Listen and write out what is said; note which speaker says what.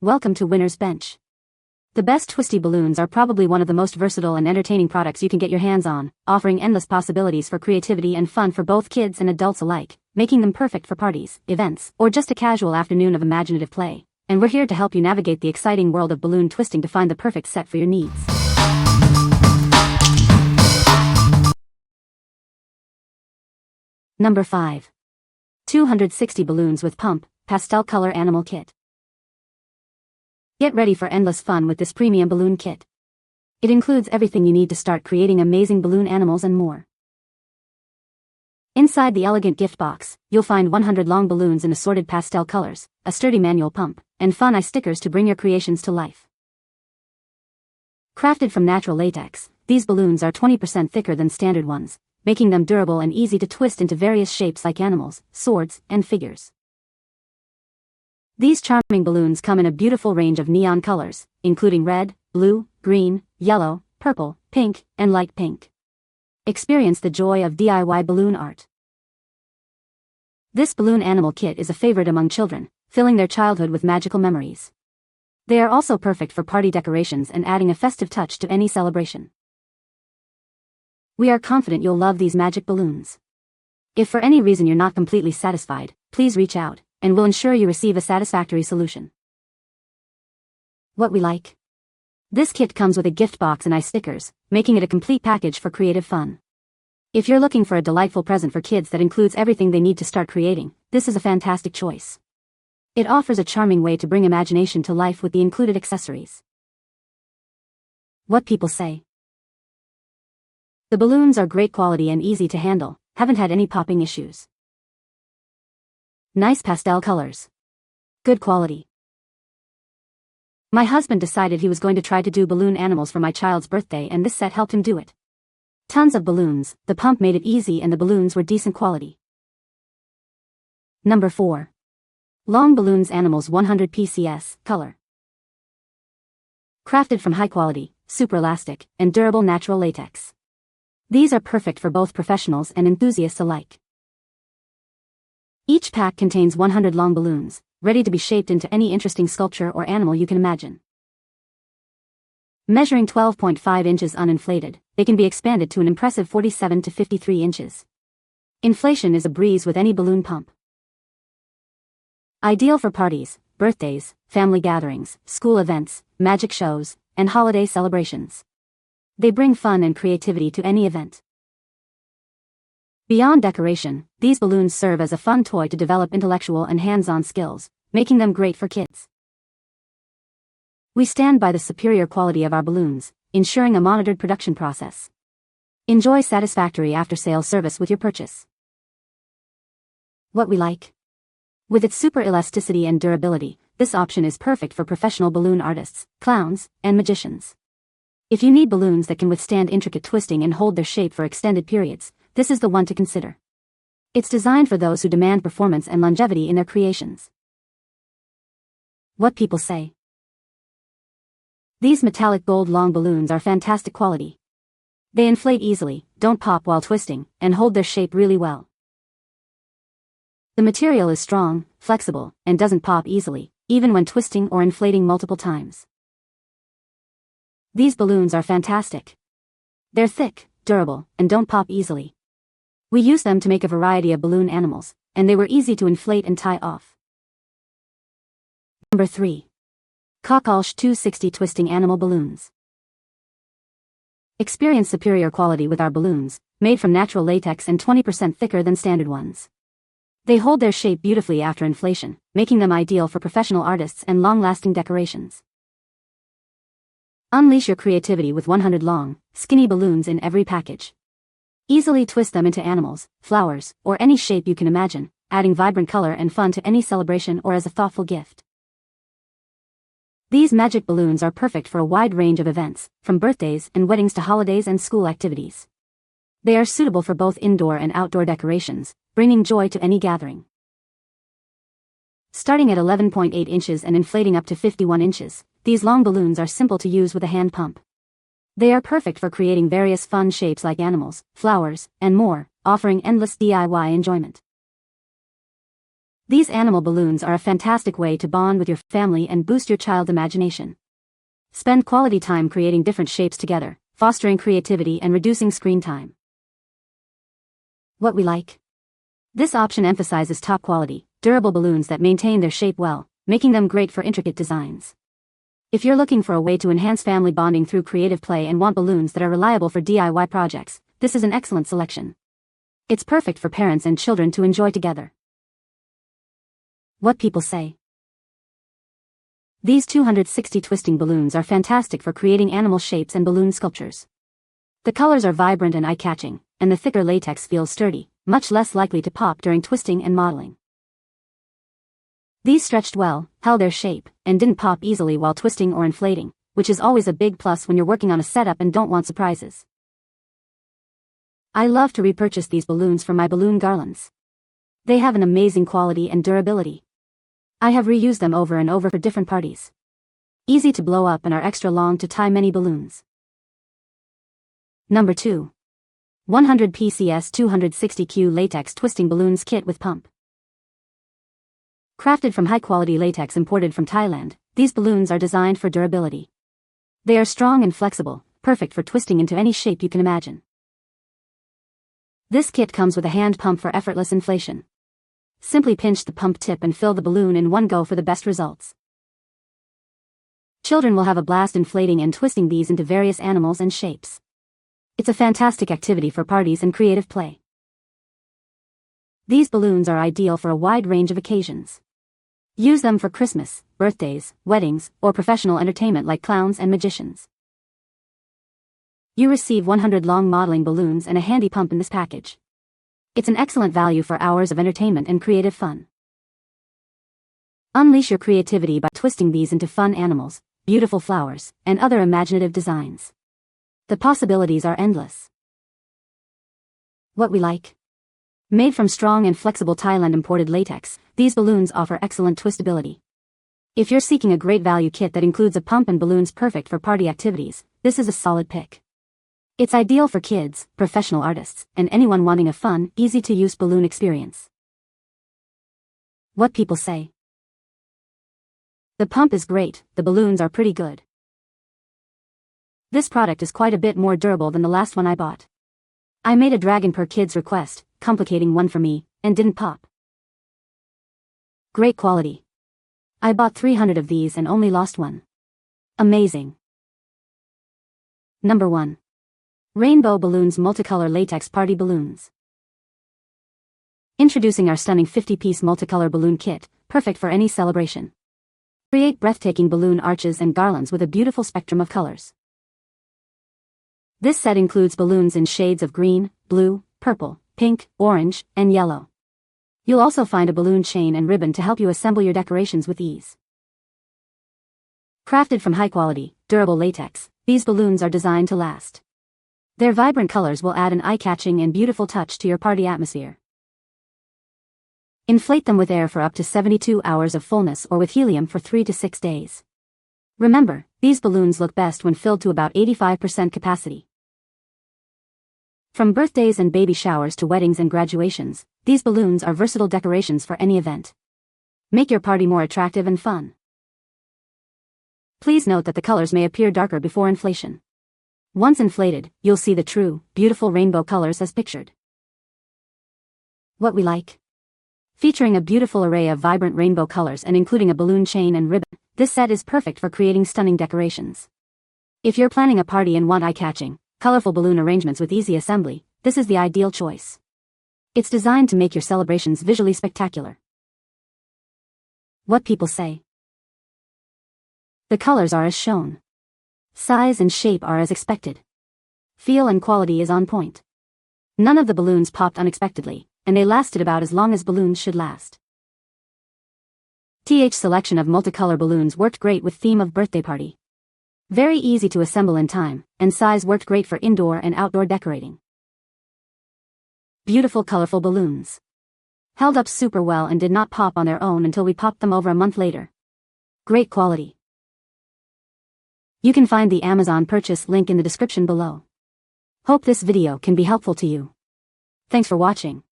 Speaker 1: Welcome to Winner's Bench. The best Twisty Balloons are probably one of the most versatile and entertaining products you can get your hands on, offering endless possibilities for creativity and fun for both kids and adults alike, making them perfect for parties, events, or just a casual afternoon of imaginative play. And we're here to help you navigate the exciting world of balloon twisting to find the perfect set for your needs. Number 5. 260 Balloons with Pump, Pastel Color Animal Kit. Get ready for endless fun with this premium balloon kit. It includes everything you need to start creating amazing balloon animals and more. Inside the elegant gift box, you'll find 100 long balloons in assorted pastel colors, a sturdy manual pump, and fun eye stickers to bring your creations to life. Crafted from natural latex, these balloons are 20% thicker than standard ones, making them durable and easy to twist into various shapes like animals, swords, and figures. These charming balloons come in a beautiful range of neon colors, including red, blue, green, yellow, purple, pink, and light pink. Experience the joy of DIY balloon art. This balloon animal kit is a favorite among children, filling their childhood with magical memories. They are also perfect for party decorations and adding a festive touch to any celebration. We are confident you'll love these magic balloons. If for any reason you're not completely satisfied, please reach out, and we'll ensure you receive a satisfactory solution. What we like. This kit comes with a gift box and eye stickers, making it a complete package for creative fun. If you're looking for a delightful present for kids that includes everything they need to start creating, this is a fantastic choice. It offers a charming way to bring imagination to life with the included accessories. What people say. The balloons are great quality and easy to handle, haven't had any popping issues. Nice pastel colors. Good quality. My husband decided he was going to try to do balloon animals for my child's birthday, and this set helped him do it. Tons of balloons, the pump made it easy, and the balloons were decent quality. Number 4. Long Balloons Animals 100 PCS, Color. Crafted from high quality, super elastic, and durable natural latex. These are perfect for both professionals and enthusiasts alike. Each pack contains 100 long balloons, ready to be shaped into any interesting sculpture or animal you can imagine. Measuring 12.5 inches uninflated, they can be expanded to an impressive 47 to 53 inches. Inflation is a breeze with any balloon pump. Ideal for parties, birthdays, family gatherings, school events, magic shows, and holiday celebrations. They bring fun and creativity to any event. Beyond decoration, these balloons serve as a fun toy to develop intellectual and hands-on skills, making them great for kids. We stand by the superior quality of our balloons, ensuring a monitored production process. Enjoy satisfactory after-sales service with your purchase. What we like. With its super elasticity and durability, this option is perfect for professional balloon artists, clowns, and magicians. If you need balloons that can withstand intricate twisting and hold their shape for extended periods, this is the one to consider. It's designed for those who demand performance and longevity in their creations. What people say. These metallic gold long balloons are fantastic quality. They inflate easily, don't pop while twisting, and hold their shape really well. The material is strong, flexible, and doesn't pop easily, even when twisting or inflating multiple times. These balloons are fantastic. They're thick, durable, and don't pop easily. We use them to make a variety of balloon animals, and they were easy to inflate and tie off. Number 3. KAWKALSH 260 Twisting Animal Balloons. Experience superior quality with our balloons, made from natural latex and 20% thicker than standard ones. They hold their shape beautifully after inflation, making them ideal for professional artists and long-lasting decorations. Unleash your creativity with 100 long, skinny balloons in every package. Easily twist them into animals, flowers, or any shape you can imagine, adding vibrant color and fun to any celebration or as a thoughtful gift. These magic balloons are perfect for a wide range of events, from birthdays and weddings to holidays and school activities. They are suitable for both indoor and outdoor decorations, bringing joy to any gathering. Starting at 11.8 inches and inflating up to 51 inches, these long balloons are simple to use with a hand pump. They are perfect for creating various fun shapes like animals, flowers, and more, offering endless DIY enjoyment. These animal balloons are a fantastic way to bond with your family and boost your child's imagination. Spend quality time creating different shapes together, fostering creativity and reducing screen time. What we like. This option emphasizes top quality, durable balloons that maintain their shape well, making them great for intricate designs. If you're looking for a way to enhance family bonding through creative play and want balloons that are reliable for DIY projects, this is an excellent selection. It's perfect for parents and children to enjoy together. What people say. These 260 twisting balloons are fantastic for creating animal shapes and balloon sculptures. The colors are vibrant and eye-catching, and the thicker latex feels sturdy, much less likely to pop during twisting and modeling. These stretched well, held their shape, and didn't pop easily while twisting or inflating, which is always a big plus when you're working on a setup and don't want surprises. I love to repurchase these balloons for my balloon garlands. They have an amazing quality and durability. I have reused them over and over for different parties. Easy to blow up and are extra long to tie many balloons. Number 2. 100 PCS 260Q Latex Twisting Balloons Kit with Pump. Crafted from high-quality latex imported from Thailand, these balloons are designed for durability. They are strong and flexible, perfect for twisting into any shape you can imagine. This kit comes with a hand pump for effortless inflation. Simply pinch the pump tip and fill the balloon in one go for the best results. Children will have a blast inflating and twisting these into various animals and shapes. It's a fantastic activity for parties and creative play. These balloons are ideal for a wide range of occasions. Use them for Christmas, birthdays, weddings, or professional entertainment like clowns and magicians. You receive 100 long modeling balloons and a handy pump in this package. It's an excellent value for hours of entertainment and creative fun. Unleash your creativity by twisting these into fun animals, beautiful flowers, and other imaginative designs. The possibilities are endless. What we like. Made from strong and flexible Thailand imported latex, these balloons offer excellent twistability. If you're seeking a great value kit that includes a pump and balloons perfect for party activities, this is a solid pick. It's ideal for kids, professional artists, and anyone wanting a fun, easy-to-use balloon experience. What people say. The pump is great, the balloons are pretty good. This product is quite a bit more durable than the last one I bought. I made a dragon per kid's request, complicating one for me, and didn't pop. Great quality. I bought 300 of these and only lost one. Amazing. Number 1. Rainbow Balloons Multicolor Latex Party Balloons. Introducing our stunning 50-piece multicolor balloon kit, perfect for any celebration. Create breathtaking balloon arches and garlands with a beautiful spectrum of colors. This set includes balloons in shades of green, blue, purple, pink, orange, and yellow. You'll also find a balloon chain and ribbon to help you assemble your decorations with ease. Crafted from high-quality, durable latex, these balloons are designed to last. Their vibrant colors will add an eye-catching and beautiful touch to your party atmosphere. Inflate them with air for up to 72 hours of fullness or with helium for 3 to 6 days. Remember, these balloons look best when filled to about 85% capacity. From birthdays and baby showers to weddings and graduations, these balloons are versatile decorations for any event. Make your party more attractive and fun. Please note that the colors may appear darker before inflation. Once inflated, you'll see the true, beautiful rainbow colors as pictured. What we like. Featuring a beautiful array of vibrant rainbow colors and including a balloon chain and ribbon, this set is perfect for creating stunning decorations. If you're planning a party and want eye-catching, colorful balloon arrangements with easy assembly, this is the ideal choice. It's designed to make your celebrations visually spectacular. What people say. The colors are as shown. Size and shape are as expected. Feel and quality is on point. None of the balloons popped unexpectedly, and they lasted about as long as balloons should last. Selection of multicolor balloons worked great with theme of birthday party. Very easy to assemble in time, and size worked great for indoor and outdoor decorating. Beautiful colorful balloons. Held up super well and did not pop on their own until we popped them over a month later. Great quality. You can find the Amazon purchase link in the description below. Hope this video can be helpful to you. Thanks for watching.